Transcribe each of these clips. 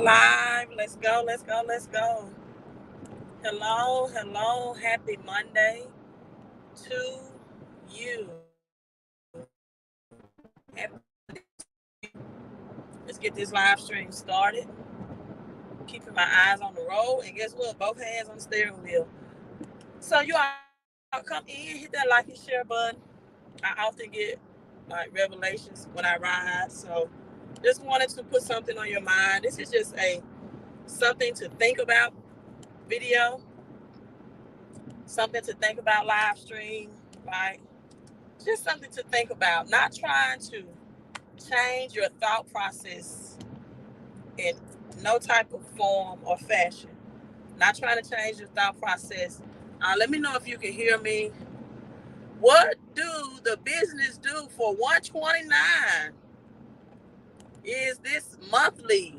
live. Let's go, let's go, let's go. Hello, hello. Happy Monday to you. Happy Monday to you. Let's get this live stream started. Keeping my eyes on the road. And guess what? Both hands on the steering wheel. So you all come in, hit that like and share button. I often get like revelations when I ride. So just wanted to put something on your mind. This is just a something to think about video, something to think about live stream, right? Just something to think about. Not trying to change your thought process in no type of form or fashion. Not trying to change your thought process. Let me know if you can hear me. What do the business do for 129? Is this monthly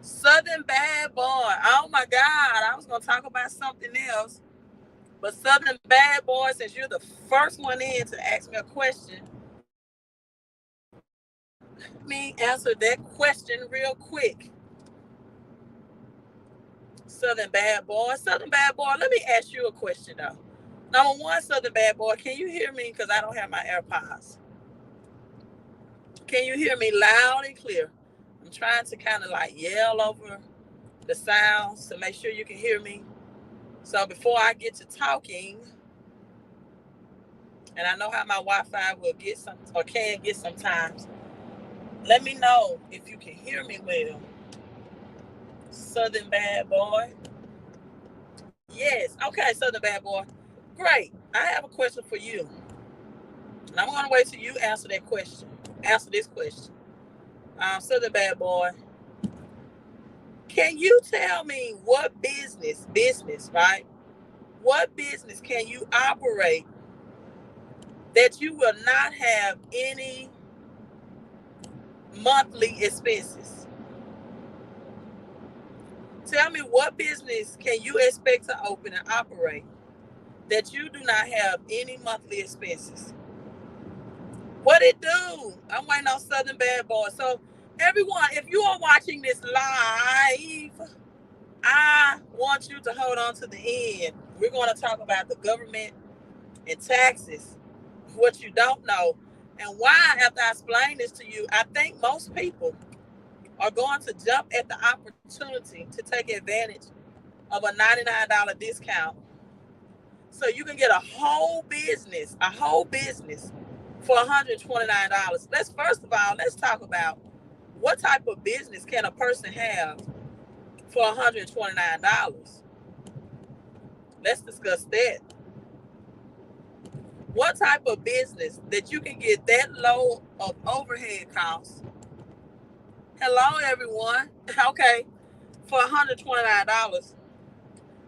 Southern Bad Boy? Oh my God! I was gonna talk about something else. But Southern Bad Boy, since you're the first one in to ask me a question, let me answer that question real quick. Southern Bad Boy, Southern Bad Boy, let me ask you a question though. Number one, Southern Bad Boy, can you hear me? Because I don't have my AirPods. Can you hear me loud and clear? I'm trying to kind of like yell over the sounds to make sure you can hear me. So before I get to talking, and I know how my Wi-Fi will get some or can get sometimes, let me know if you can hear me well. Southern Bad Boy. Yes. Okay, Southern Bad Boy. Great. I have a question for you. And I'm going to wait till you answer that question. Answer this question. Southern Bad Boy. Can you tell me what business, right? What business can you operate that you will not have any monthly expenses? Tell me what business can you expect to open and operate that you do not have any monthly expenses? What it do? I'm waiting on Southern Bad Boy. So everyone, if you are watching this live, I want you to hold on to the end. We're going to talk about the government and taxes, what you don't know, and why, after I explain this to you, I think most people are going to jump at the opportunity to take advantage of a $99 discount so you can get a whole business for $129. Let's talk about what type of business can a person have for $129. Let's discuss that. What type of business that you can get that low of overhead costs? Hello, everyone. Okay, for $129,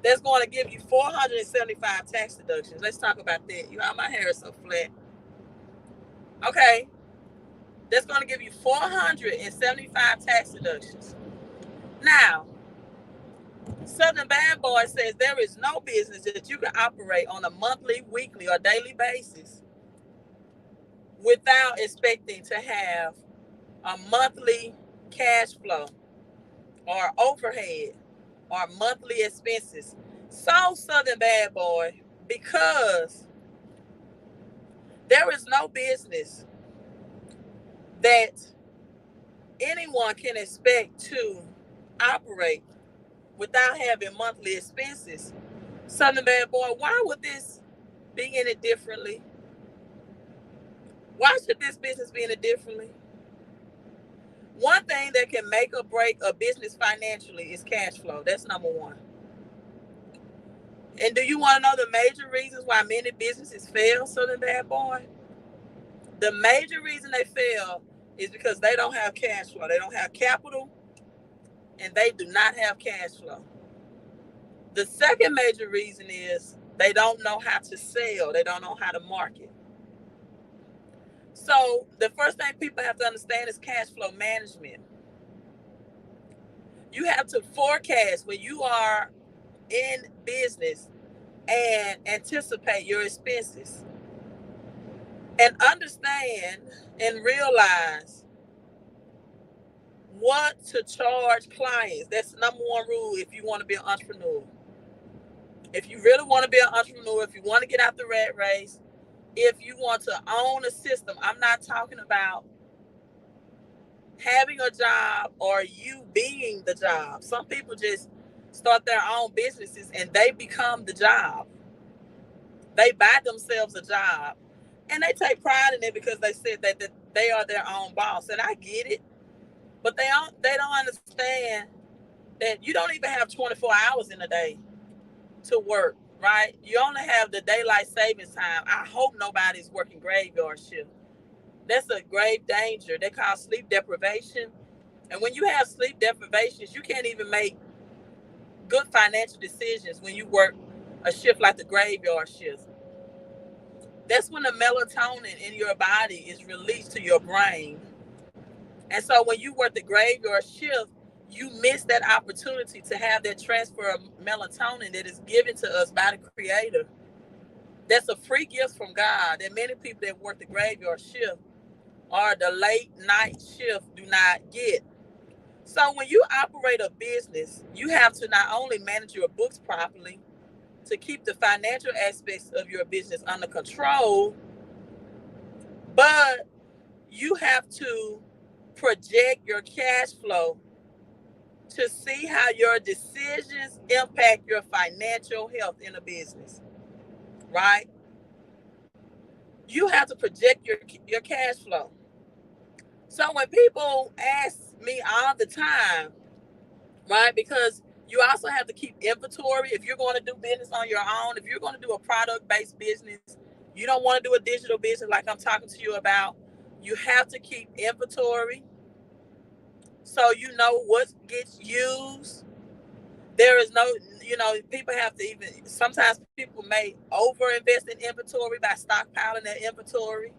that's going to give you 475 tax deductions. Let's talk about that. You know, my hair is so flat. Okay, that's going to give you 475 tax deductions. Now, Southern Bad Boy says there is no business that you can operate on a monthly, weekly, or daily basis without expecting to have a monthly cash flow or overhead or monthly expenses. So, Southern Bad Boy, because there is no business that anyone can expect to operate without having monthly expenses. Southern Bad Boy, why would this be in it differently? Why should this business be in it differently? One thing that can make or break a business financially is cash flow. That's number one. And do you want to know the major reasons why many businesses fail, Southern Bad Boy? The major reason they fail is because they don't have cash flow. They don't have capital and they do not have cash flow. The second major reason is they don't know how to sell. They don't know how to market. So the first thing people have to understand is cash flow management. You have to forecast when you are in business and anticipate your expenses and understand and realize what to charge clients. That's the number one rule if you want to be an entrepreneur. If you really want to be an entrepreneur, if you want to get out the rat race, if you want to own a system, I'm not talking about having a job or you being the job. Some people just start their own businesses and they become the job. They buy themselves a job and they take pride in it because they said that they are their own boss. And I get it, but they don't understand that you don't even have 24 hours in a day to work, right? You only have the daylight savings time. I hope nobody's working graveyard shift. That's a grave danger. They call sleep deprivation. And when you have sleep deprivations, you can't even make good financial decisions when you work a shift like the graveyard shift. That's when the melatonin in your body is released to your brain. And so when you work the graveyard shift, you miss that opportunity to have that transfer of melatonin that is given to us by the Creator. That's a free gift from God that many people that work the graveyard shift or the late night shift do not get. So when you operate a business, you have to not only manage your books properly to keep the financial aspects of your business under control, but you have to project your cash flow to see how your decisions impact your financial health in a business, right? You have to project your cash flow. So when people ask me all the time, right, because you also have to keep inventory if you're going to do business on your own. If you're going to do a product-based business, you don't want to do a digital business like I'm talking to you about. You have to keep inventory so you know what gets used. There is no, people have to even, sometimes people may over invest in inventory by stockpiling their inventory.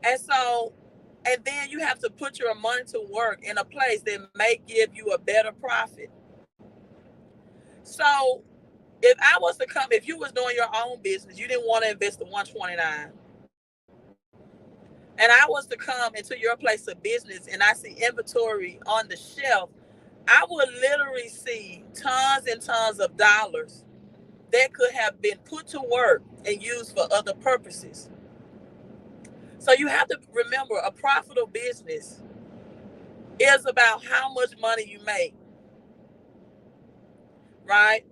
And so, and then you have to put your money to work in a place that may give you a better profit. So if you was doing your own business, you didn't want to invest the 129, and I was to come into your place of business and I see inventory on the shelf, I would literally see tons and tons of dollars that could have been put to work and used for other purposes. So you have to remember, a profitable business is about how much money you make, right?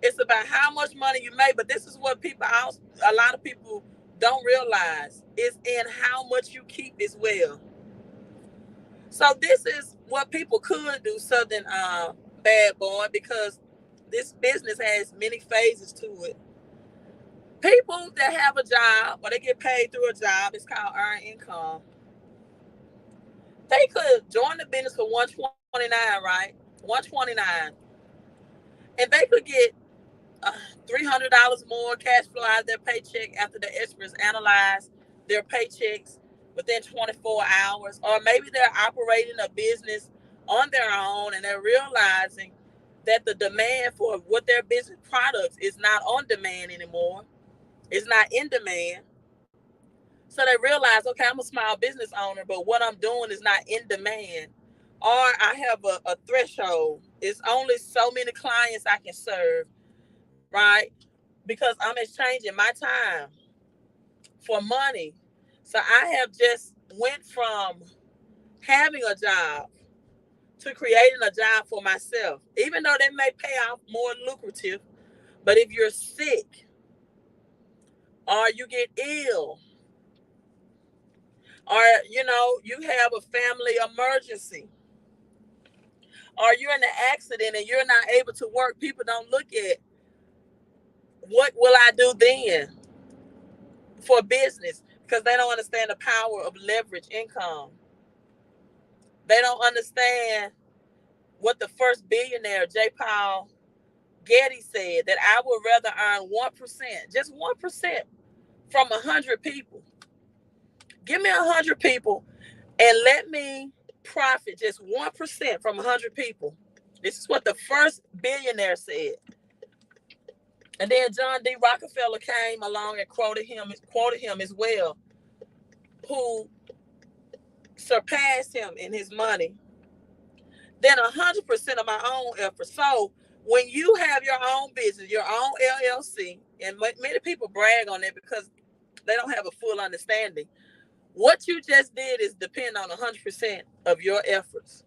It's about how much money you make, but this is what a lot of people don't realize, is in how much you keep as well. So this is what people could do, Southern Bad Boy, because this business has many phases to it. People that have a job or they get paid through a job, it's called earned income. They could join the business for $129, right? $129, and they could get $300 more cash flow out of their paycheck after the experts analyze their paychecks within 24 hours. Or maybe they're operating a business on their own and they're realizing that the demand for what their business products is not on demand anymore. It's not in demand. So they realize, okay, I'm a small business owner, but what I'm doing is not in demand. Or I have a threshold. It's only so many clients I can serve, right? Because I'm exchanging my time for money. So I have just went from having a job to creating a job for myself, even though they may pay off more lucrative. But if you're sick or you get ill or, you have a family emergency or you're in an accident and you're not able to work, people don't look at what will I do then for business, because they don't understand the power of leverage income. They don't understand what the first billionaire, J. Paul Getty, said, that I would rather earn 1%, just 1% from 100 people. Give me 100 people and let me profit just 1% from 100 people. This is what the first billionaire said. And then John D. Rockefeller came along and quoted him as well, who surpass him in his money than 100% of my own effort. So when you have your own business, your own LLC, and many people brag on it because they don't have a full understanding. What you just did is depend on 100% of your efforts.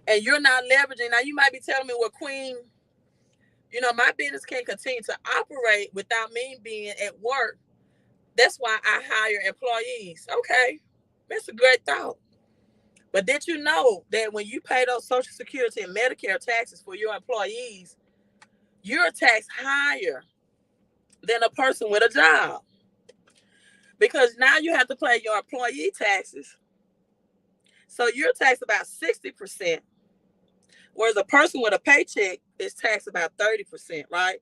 And you're not leveraging. Now, you might be telling me, well, Queen, my business can't continue to operate without me being at work. That's why I hire employees. Okay, that's a great thought. But did you know that when you pay those Social Security and Medicare taxes for your employees, you're taxed higher than a person with a job? Because now you have to pay your employee taxes. So you're taxed about 60%, whereas a person with a paycheck is taxed about 30%, right?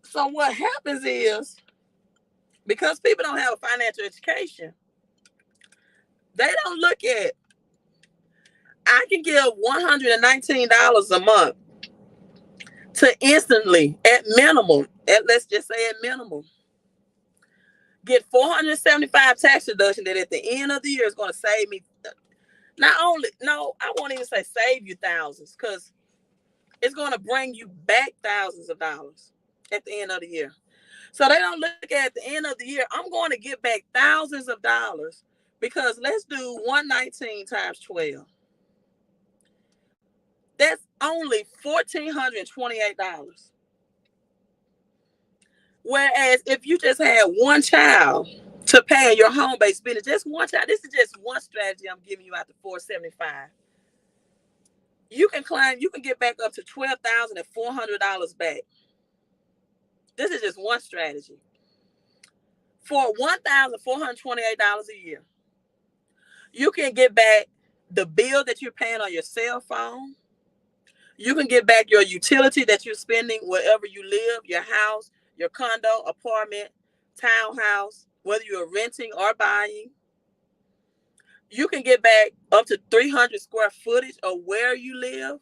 So what happens is, because people don't have a financial education, they don't look at, I can give $119 a month to instantly, at minimum, let's just say at minimum, get 475 tax deduction that at the end of the year is going to save me. I won't even say save you thousands, because it's going to bring you back thousands of dollars at the end of the year. So they don't look at the end of the year, I'm going to get back thousands of dollars, because let's do 119 times 12. That's only $1,428. Whereas if you just had one child to pay your home-based business, just one child, this is just one strategy I'm giving you out the 475. You can get back up to $12,400 back. This is just one strategy. For $1,428 a year, you can get back the bill that you're paying on your cell phone. You can get back your utility that you're spending wherever you live, your house, your condo, apartment, townhouse, whether you're renting or buying. You can get back up to 300 square footage of where you live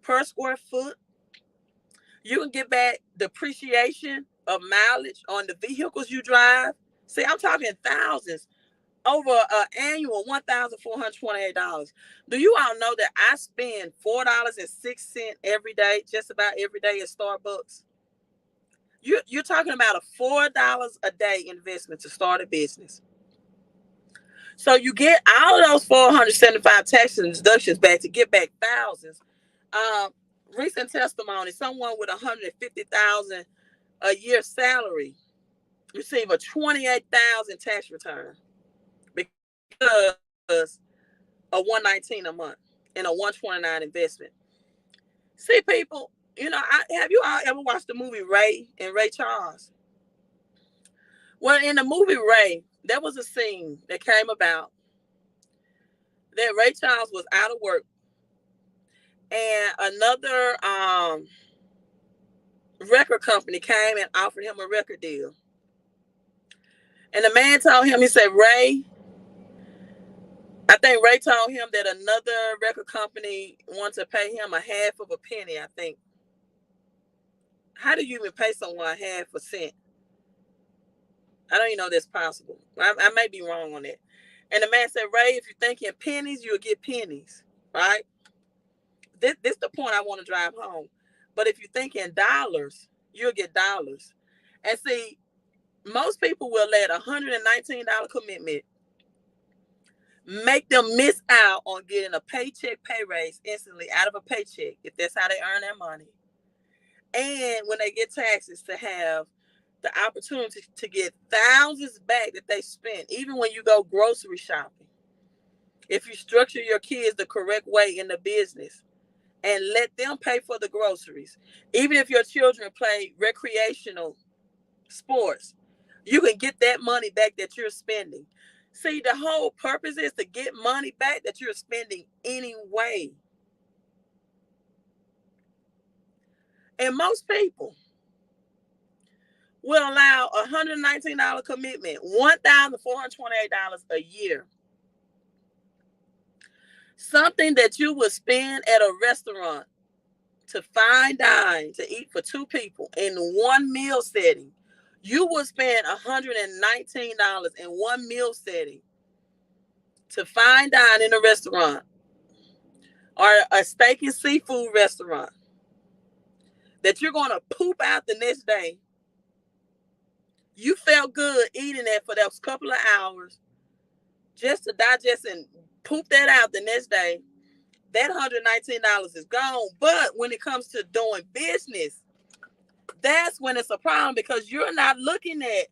per square foot. You can get back depreciation of mileage on the vehicles you drive. See, I'm talking thousands over an annual $1,428. Do you all know that I spend $4.06 every day, just about every day at Starbucks? You're talking about a $4 a day investment to start a business. So you get all of those 475 tax deductions back to get back thousands. Recent testimony: someone with $150,000 a year salary receive a $28,000 tax return because of $119 a month and a $129 investment. See, people, have you all ever watched the movie Ray and Ray Charles? Well, in the movie Ray, there was a scene that came about that Ray Charles was out of work, and another record company came and offered him a record deal. And the man told him, he said, Ray, I think Ray told him that another record company wanted to pay him a half of a penny, I think. How do you even pay someone half a cent? I don't even know that's possible. I may be wrong on that. And the man said, Ray, if you're thinking pennies, you'll get pennies, right? This is the point I want to drive home. But if you're thinking dollars, you'll get dollars. And see, most people will let a $119 commitment make them miss out on getting a paycheck pay raise instantly out of a paycheck, if that's how they earn their money. And when they get taxes, to have the opportunity to get thousands back that they spent, even when you go grocery shopping. If you structure your kids the correct way in the business and let them pay for the groceries, even if your children play recreational sports, you can get that money back that you're spending. See, the whole purpose is to get money back that you're spending anyway. And most people will allow a $119 commitment, $1,428 a year. Something that you would spend at a restaurant to fine dine to eat for two people in one meal setting. You would spend $119 in one meal setting to fine dine in a restaurant or a steak and seafood restaurant that you're going to poop out the next day. You felt good eating that for those couple of hours just to digest and poop that out the next day. That $119 is gone. But when it comes to doing business, that's when it's a problem, because you're not looking at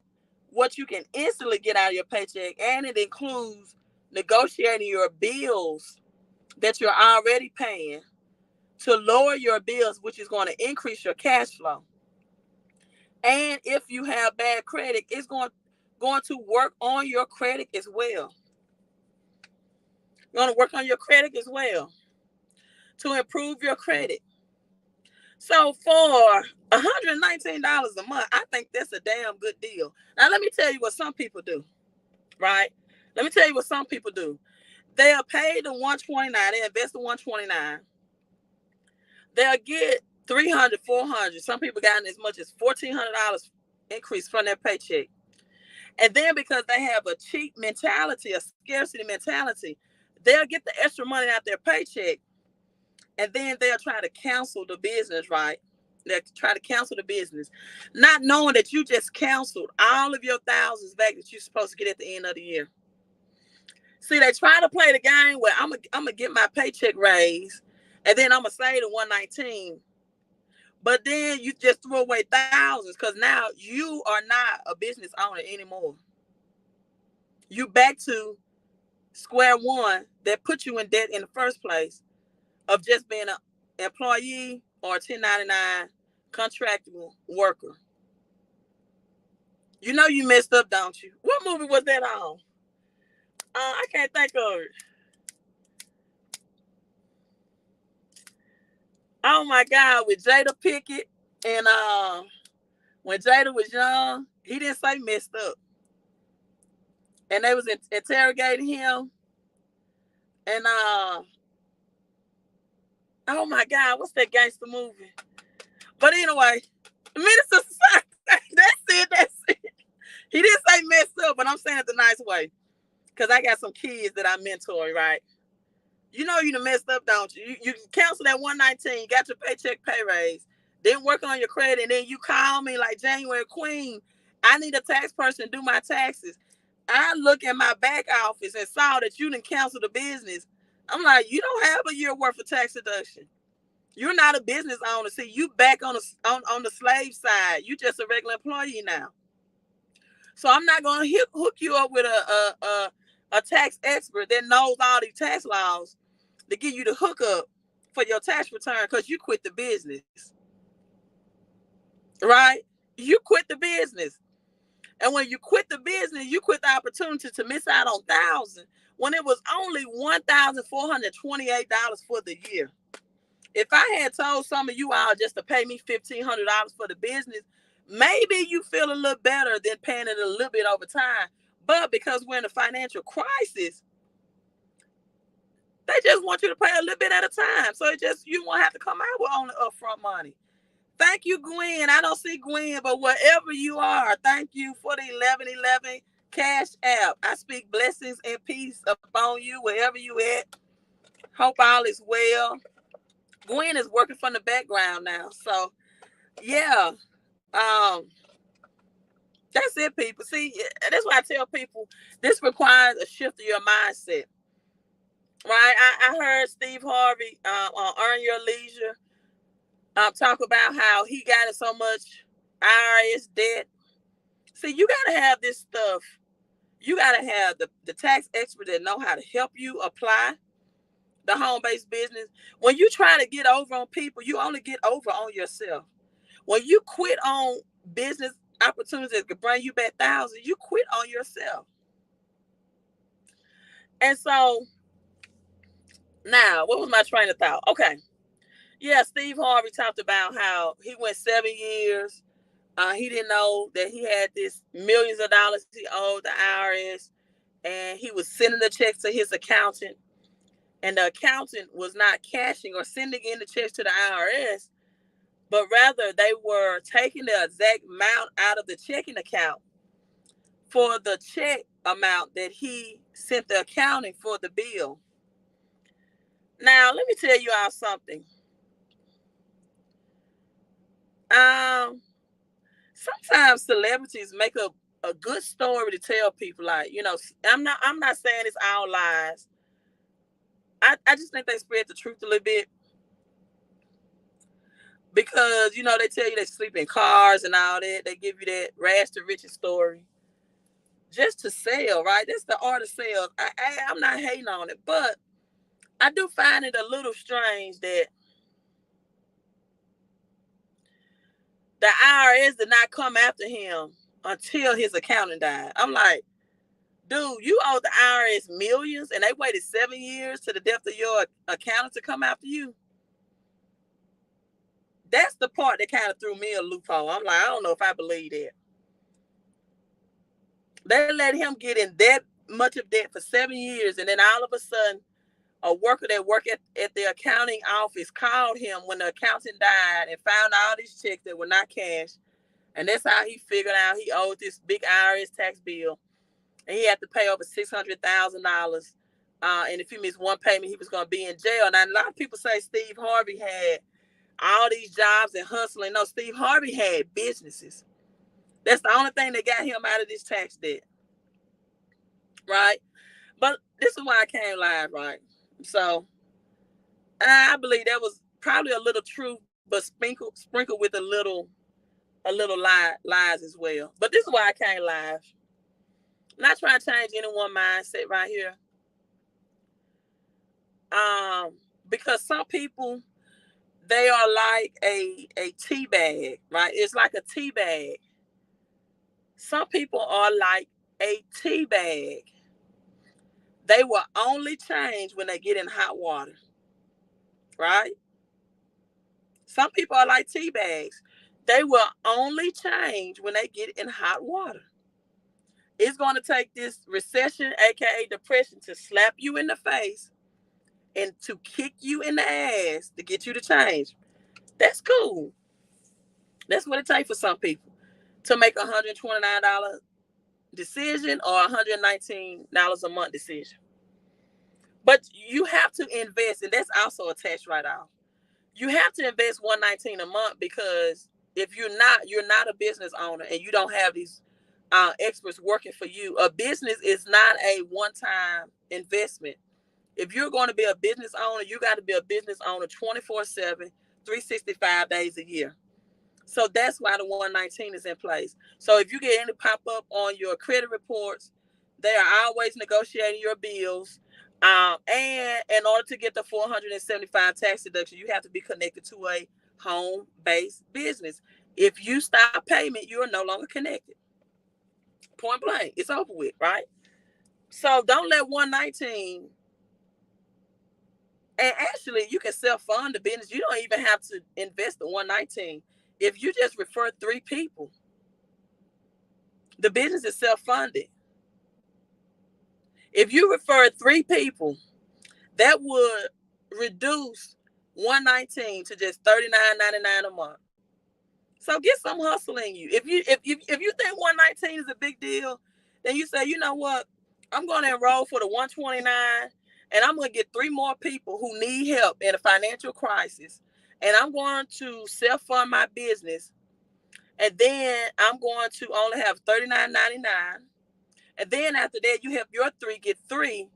what you can instantly get out of your paycheck, and it includes negotiating your bills that you're already paying to lower your bills, which is going to increase your cash flow. And if you have bad credit, it's going to work on your credit as well. You're going to work on your credit as well to improve your credit. So for $119 a month, I think that's a damn good deal. Now, let me tell you what some people do, right? Let me tell you what some people do. They'll pay the $129, they invest the $129. They'll get $300, $400. Some people got as much as $1,400 increase from their paycheck. And then because they have a cheap mentality, a scarcity mentality, they'll get the extra money out their paycheck, and then they'll try to cancel the business, right? They'll try to cancel the business, not knowing that you just canceled all of your thousands back that you're supposed to get at the end of the year. See, they try to play the game where I'm gonna get my paycheck raise, and then I'm gonna save the $119. But then you just threw away thousands, because now you are not a business owner anymore. You back to square one that put you in debt in the first place of just being an employee or a 1099 contractual worker. You know you messed up, don't you? What movie was that on? I can't think of it. Oh my God, with Jada Pinkett, and when Jada was young, he didn't say messed up, and they was interrogating him, and oh my God, what's that gangster movie? But anyway, Minister Society, that's it. He didn't say messed up, but I'm saying it the nice way, because I got some kids that I mentor, right? You know you done messed up, don't you? You cancel that $119, you got your paycheck pay raise, didn't work on your credit, and then you call me like January Queen, I need a tax person to do my taxes. I look at my back office and saw that you didn't cancel the business. I'm like, you don't have a year worth of tax deduction. You're not a business owner. See, you back on the slave side. You just a regular employee now. So I'm not going to hook you up with a tax expert that knows all these tax laws to give you the hookup for your tax return, because you quit the business. Right? You quit the business. And when you quit the business, you quit the opportunity to miss out on thousands when it was only $1,428 for the year. If I had told some of you all just to pay me $1,500 for the business, maybe you feel a little better than paying it a little bit over time. But because we're in a financial crisis, they just want you to pay a little bit at a time. So you won't have to come out with only upfront money. Thank you, Gwen. I don't see Gwen, but wherever you are, thank you for the 1111 Cash App. I speak blessings and peace upon you wherever you at. Hope all is well. Gwen is working from the background now. So, yeah. That's it, people. See, that's why I tell people this requires a shift of your mindset. Right? I heard Steve Harvey on Earn Your Leisure talk about how he got in so much IRS debt. See, you got to have this stuff. You got to have the tax expert that know how to help you apply the home-based business. When you try to get over on people, you only get over on yourself. When you quit on business opportunities that could bring you back thousands, you quit on yourself. And so, now, what was my train of thought? Okay. Yeah, Steve Harvey talked about how he went 7 years. He didn't know that he had this millions of dollars he owed the IRS, and he was sending the checks to his accountant, and the accountant was not cashing or sending in the checks to the IRS but rather they were taking the exact amount out of the checking account for the check amount that he sent the accounting for the bill. Now, let me tell you all something. Sometimes celebrities make a good story to tell people. Like, I'm not saying it's all lies. I just think they spread the truth a little bit. Because, they tell you they sleep in cars and all that. They give you that rags to riches story just to sell, right? That's the art of sales. I'm not hating on it, but I do find it a little strange that the IRS did not come after him until his accountant died. I'm like, dude, you owe the IRS millions and they waited 7 years to the death of your accountant to come after you. That's the part that kind of threw me a loophole. I'm like, I don't know if I believe that. They let him get in that much of debt for 7 years, and then all of a sudden, a worker that worked at the accounting office called him when the accountant died and found all these checks that were not cash. And that's how he figured out he owed this big IRS tax bill. And he had to pay over $600,000. And if he missed one payment, he was going to be in jail. Now, a lot of people say Steve Harvey had all these jobs and hustling. No, Steve Harvey had businesses. That's the only thing that got him out of this tax debt. Right? But this is why I came live, right? So I believe that was probably a little truth, but sprinkled with a little lies as well. But this is why I came live. I'm not trying to change anyone's mindset right here. Because some people, they are like a tea bag, right? It's like a tea bag. Some people are like a tea bag. They will only change when they get in hot water, right? Some people are like tea bags. They will only change when they get in hot water. It's going to take this recession, aka depression, to slap you in the face and to kick you in the ass to get you to change. That's cool. That's what it takes for some people to make a $129 decision or $119 a month decision. But you have to invest, and that's also a tax write-off. You have to invest $119 a month, because if you're not a business owner and you don't have these experts working for you. A business is not a one-time investment. If you're going to be a business owner, you got to be a business owner 24/7, 365 days a year. So that's why the 119 is in place. So if you get any pop-up on your credit reports, they are always negotiating your bills. And in order to get the $475 tax deduction, you have to be connected to a home-based business. If you stop payment, you are no longer connected. Point blank. It's over with, right? So don't let 119, and actually you can self-fund the business. You don't even have to invest the 119. If you just refer 3 people, the business is self-funded. If you refer 3 people, that would reduce 119 to just $39.99 a month. So get some hustle in you. If you think 119 is a big deal, then you say, you know what? I'm going to enroll for the 129, and I'm going to get 3 more people who need help in a financial crisis, and I'm going to self-fund my business, and then I'm going to only have $39.99, and then after that, you help your 3 get 3,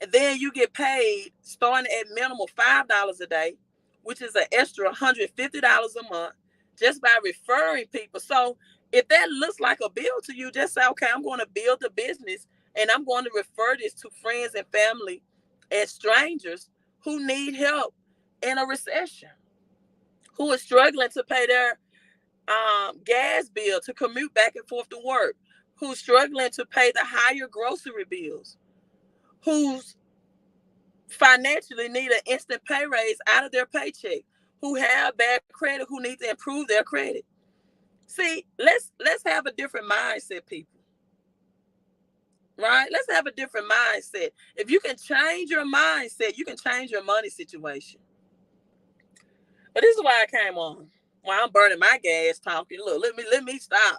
and then you get paid starting at minimal $5 a day, which is an extra $150 a month, just by referring people. So if that looks like a bill to you, just say, okay, I'm going to build a business and I'm going to refer this to friends and family and strangers who need help in a recession, who are struggling to pay their gas bill to commute back and forth to work, who's struggling to pay the higher grocery bills, who's financially need an instant pay raise out of their paycheck, who have bad credit, who need to improve their credit. See, let's have a different mindset, people. Right? Let's have a different mindset. If you can change your mindset, you can change your money situation. But this is why I came on. while I'm burning my gas talking. Look, let me stop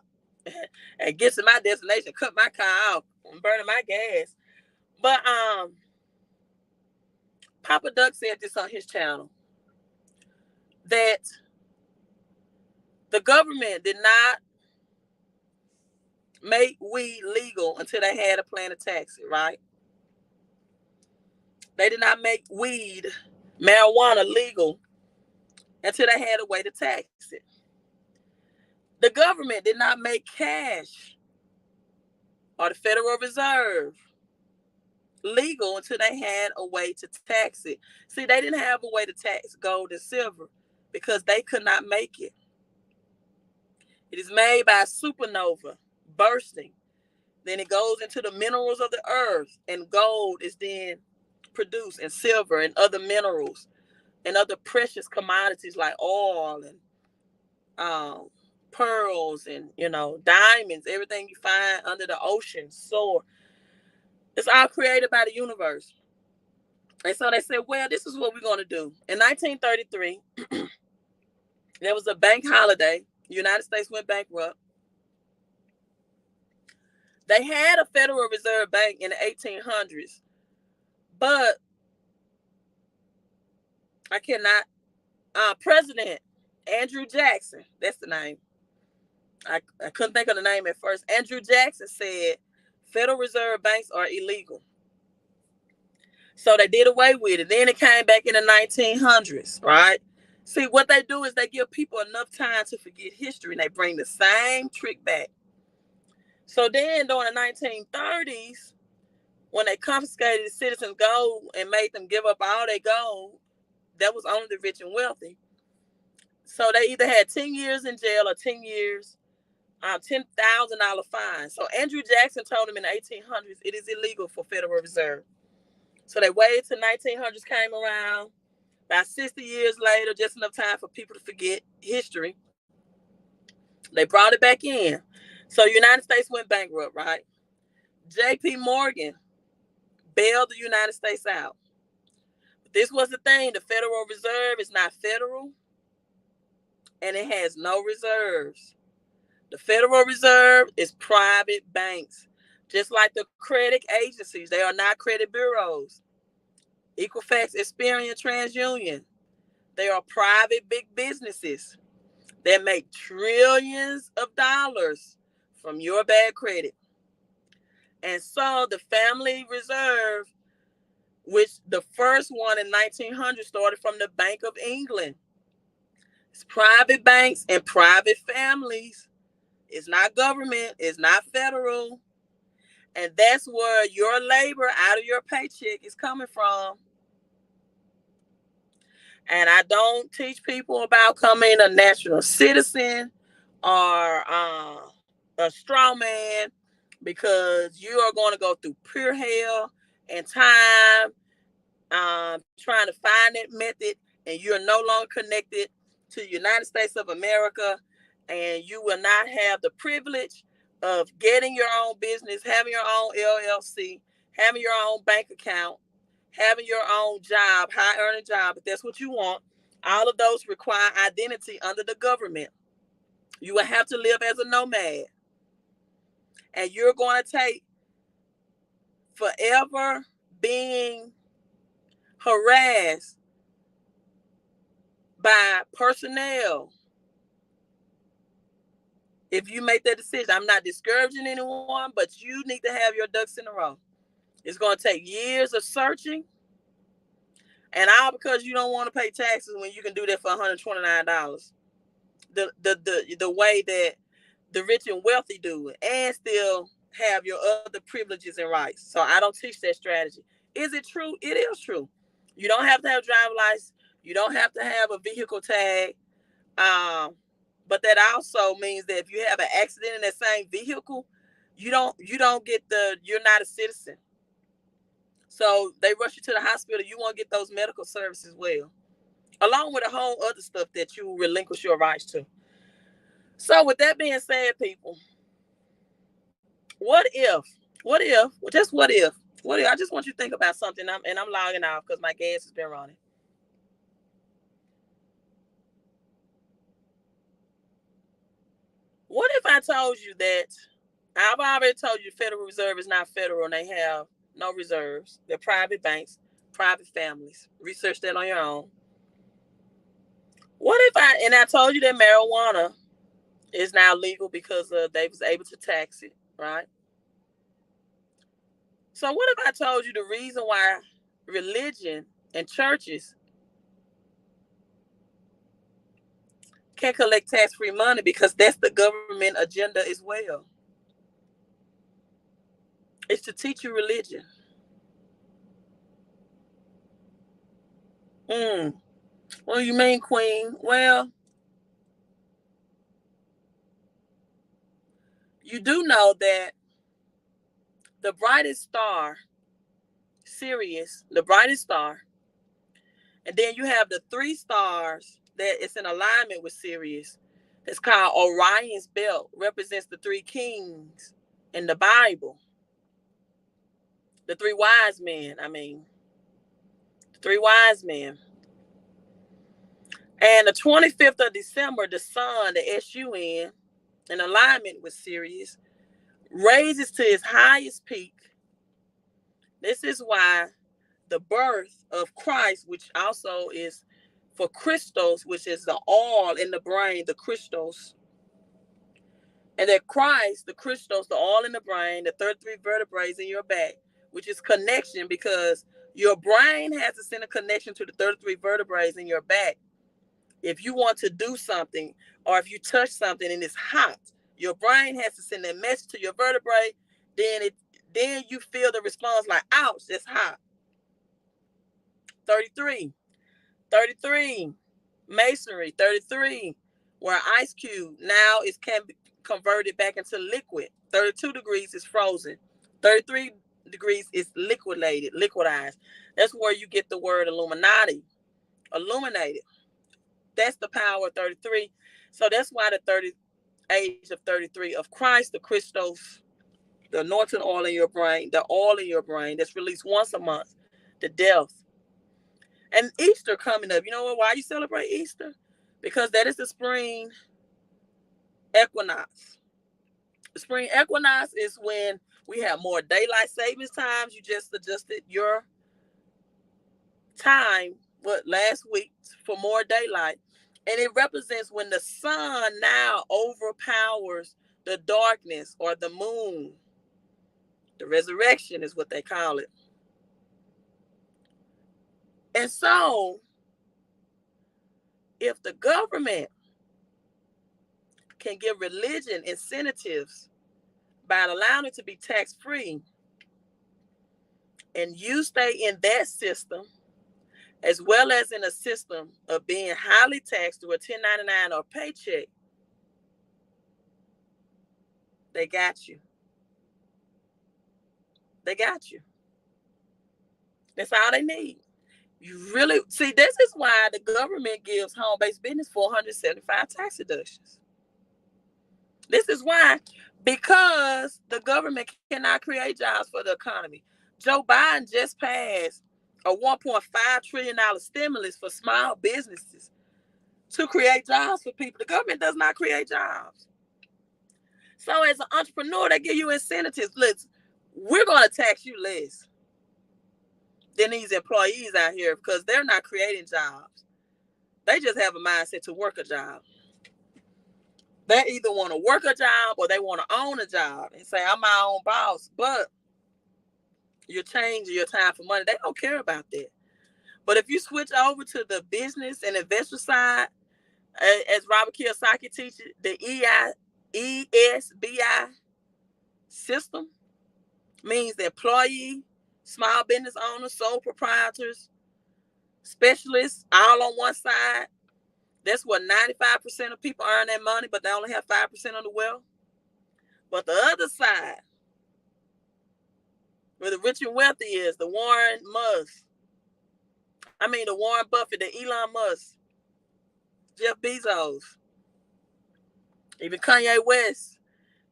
and get to my destination, cut my car out, I'm burning my gas. But Papa Duck said this on his channel, that the government did not make weed legal until they had a plan to tax it, right? They did not make weed, marijuana, legal until they had a way to tax it. The government did not make cash or the Federal Reserve legal until they had a way to tax it. See, they didn't have a way to tax gold and silver because they could not make it. It is made by a supernova bursting. Then it goes into the minerals of the earth, and gold is then produced, and silver and other minerals and other precious commodities like oil and pearls and, diamonds, everything you find under the ocean, soar. It's all created by the universe. And so they said, well, this is what we're going to do. In 1933, there was a bank holiday. The United States went bankrupt. They had a Federal Reserve Bank in the 1800s, but President Andrew Jackson, that's the name. I couldn't think of the name at first. Andrew Jackson said Federal Reserve banks are illegal. So they did away with it. Then it came back in the 1900s, right? See, what they do is they give people enough time to forget history, and they bring the same trick back. So then during the 1930s, when they confiscated the citizens' gold and made them give up all their gold, that was only the rich and wealthy. So they either had 10 years in jail or 10 years, $10,000 fine. So Andrew Jackson told them in the 1800s, it is illegal for Federal Reserve. So they waited till 1900s came around. About 60 years later, just enough time for people to forget history, they brought it back in. So the United States went bankrupt, right? J.P. Morgan bailed the United States out. But this was the thing. The Federal Reserve is not federal, and it has no reserves. The Federal Reserve is private banks, just like the credit agencies. They are not credit bureaus. Equifax, Experian, TransUnion. They are private big businesses that make trillions of dollars from your bad credit. And so the Family Reserve, which the first one in 1900 started from the Bank of England. It's private banks and private families. It's not government. It's not federal. And that's where your labor out of your paycheck is coming from. And I don't teach people about becoming a national citizen or a straw man, because you are going to go through pure hell and time trying to find that method, and you're no longer connected to the United States of America, and you will not have the privilege of getting your own business, having your own LLC, having your own bank account, having your own job, high earning job, if that's what you want. All of those require identity under the government. You will have to live as a nomad. And you're going to take forever being harassed by personnel if you make that decision. I'm not discouraging anyone, but you need to have your ducks in a row. It's going to take years of searching, and all because you don't want to pay taxes when you can do that for $129. The way that the rich and wealthy do it, and still have your other privileges and rights. So I don't teach that strategy. Is it true? It is true. You don't have to have a driver's license. You don't have to have a vehicle tag. But that also means that if you have an accident in that same vehicle, you don't get you're not a citizen. So they rush you to the hospital. You won't get those medical services well, along with a whole other stuff that you relinquish your rights to. So with that being said, people, what if, I just want you to think about something. I'm logging off because my gas has been running. What if I told you that I've already told you the Federal Reserve is not federal and they have no reserves. They're private banks, private families. Research that on your own. What if I told you that marijuana is now legal because they was able to tax it, right? So what if I told you the reason why religion and churches can collect tax-free money, because that's the government agenda as well. It's to teach you religion. What do you mean, Queen? Well, you do know that the brightest star, Sirius, the brightest star, and then you have the 3 stars that is in alignment with Sirius. It's called Orion's belt, represents the 3 kings in the Bible. The 3 wise men, the 3 wise men. And the 25th of December, the sun, the SUN, in alignment with Sirius, raises to its highest peak. This is why the birth of Christ, which also is for Christos, which is the all in the brain, the Christos. And that Christ, the Christos, the all in the brain, the 33 vertebrae in your back, which is connection, because your brain has to send a connection to the 33 vertebrae in your back. If you want to do something, or if you touch something and it's hot, your brain has to send that message to your vertebrae. Then you feel the response like, ouch, that's hot. 33, masonry. 33, where ice cube now can be converted back into liquid. 32 degrees is frozen. 33 degrees is liquidized. That's where you get the word Illuminati, illuminated. That's the power of 33. So that's why the age of 33 of Christ, the Christos, the anointing oil in your brain, the oil in your brain that's released once a month, the death. And Easter coming up. You know why you celebrate Easter? Because that is the spring equinox. The spring equinox is when we have more daylight savings times. You just adjusted your time, last week, for more daylight. And it represents when the sun now overpowers the darkness, or the moon. The resurrection is what they call it. And so, if the government can give religion incentives by allowing it to be tax-free, and you stay in that system, as well as in a system of being highly taxed through a 1099 or paycheck, they got you. They got you. That's all they need. You really see, this is why the government gives home-based business 475 tax deductions. This is why, because the government cannot create jobs for the economy. Joe Biden just passed a $1.5 trillion stimulus for small businesses to create jobs for people. The government does not create jobs. So as an entrepreneur, they give you incentives. Look, we're going to tax you less than these employees out here, because they're not creating jobs. They just have a mindset to work a job. They either want to work a job or they want to own a job and say, I'm my own boss. But you're changing your time for money. They don't care about that. But if you switch over to the business and investor side, as Robert Kiyosaki teaches, the ESBI system means the employee, small business owners, sole proprietors, specialists, all on one side. That's what 95% of people earn that money, but they only have 5% of the wealth. But the other side, where the rich and wealthy is, the Warren Buffett, the Elon Musk, Jeff Bezos, even Kanye West.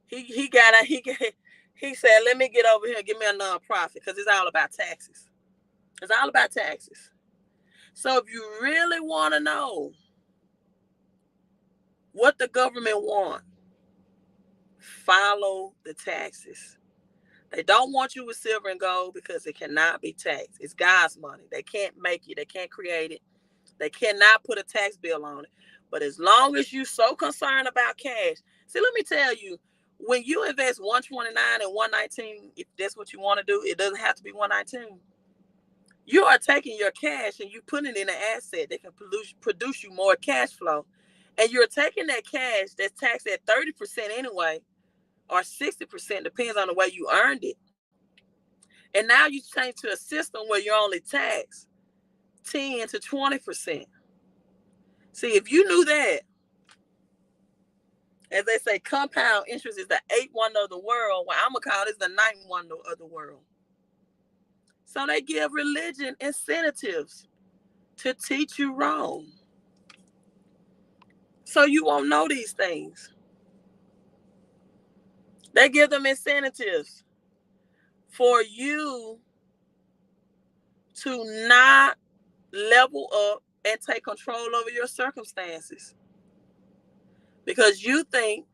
He said, let me get over here and give me a nonprofit, because it's all about taxes. It's all about taxes. So if you really want to know what the government wants, follow the taxes. They don't want you with silver and gold because it cannot be taxed. It's God's money. They can't make it. They can't create it. They cannot put a tax bill on it. But as long as you're so concerned about cash, see, let me tell you, when you invest $129 and $119, if that's what you want to do, it doesn't have to be $119. You are taking your cash and you putting it in an asset that can produce you more cash flow. And you're taking that cash that's taxed at 30% anyway, or 60%, depends on the way you earned it. And now you change to a system where you're only taxed 10 to 20%. See, if you knew that, as they say, compound interest is the 8th wonder of the world, well, I'm going to call this the 9th wonder of the world. So they give religion incentives to teach you wrong. So you won't know these things. They give them incentives for you to not level up and take control over your circumstances. Because you think,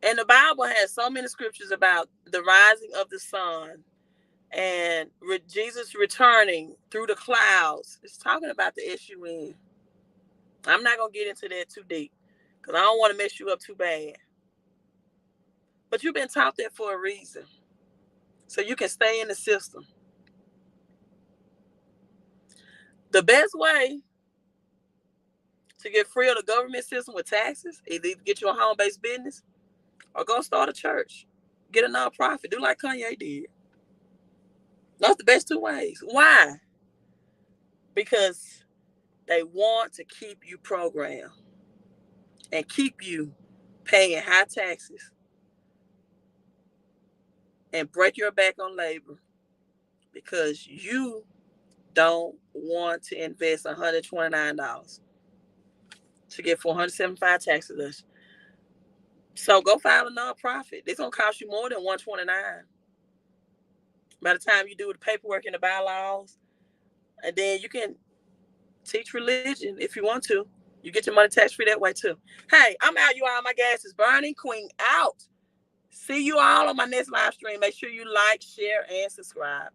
and the Bible has so many scriptures about the rising of the sun and Jesus returning through the clouds. It's talking about the S-U-N. I'm not going to get into that too deep because I don't want to mess you up too bad. But you've been taught that for a reason. So you can stay in the system. The best way to get free of the government system with taxes is either get you a home-based business or go start a church. Get a nonprofit. Do like Kanye did. That's the best two ways. Why? Because they want to keep you programmed and keep you paying high taxes and break your back on labor because you don't want to invest $129 to get 475 tax deduction. So go file a nonprofit. It's gonna cost you more than $129. By the time you do the paperwork and the bylaws, and then you can teach religion if you want to. You get your money tax free that way too. Hey, I'm out, you all. My gas is burning. Queen out. See you all on my next live stream. Make sure you like, share, and subscribe.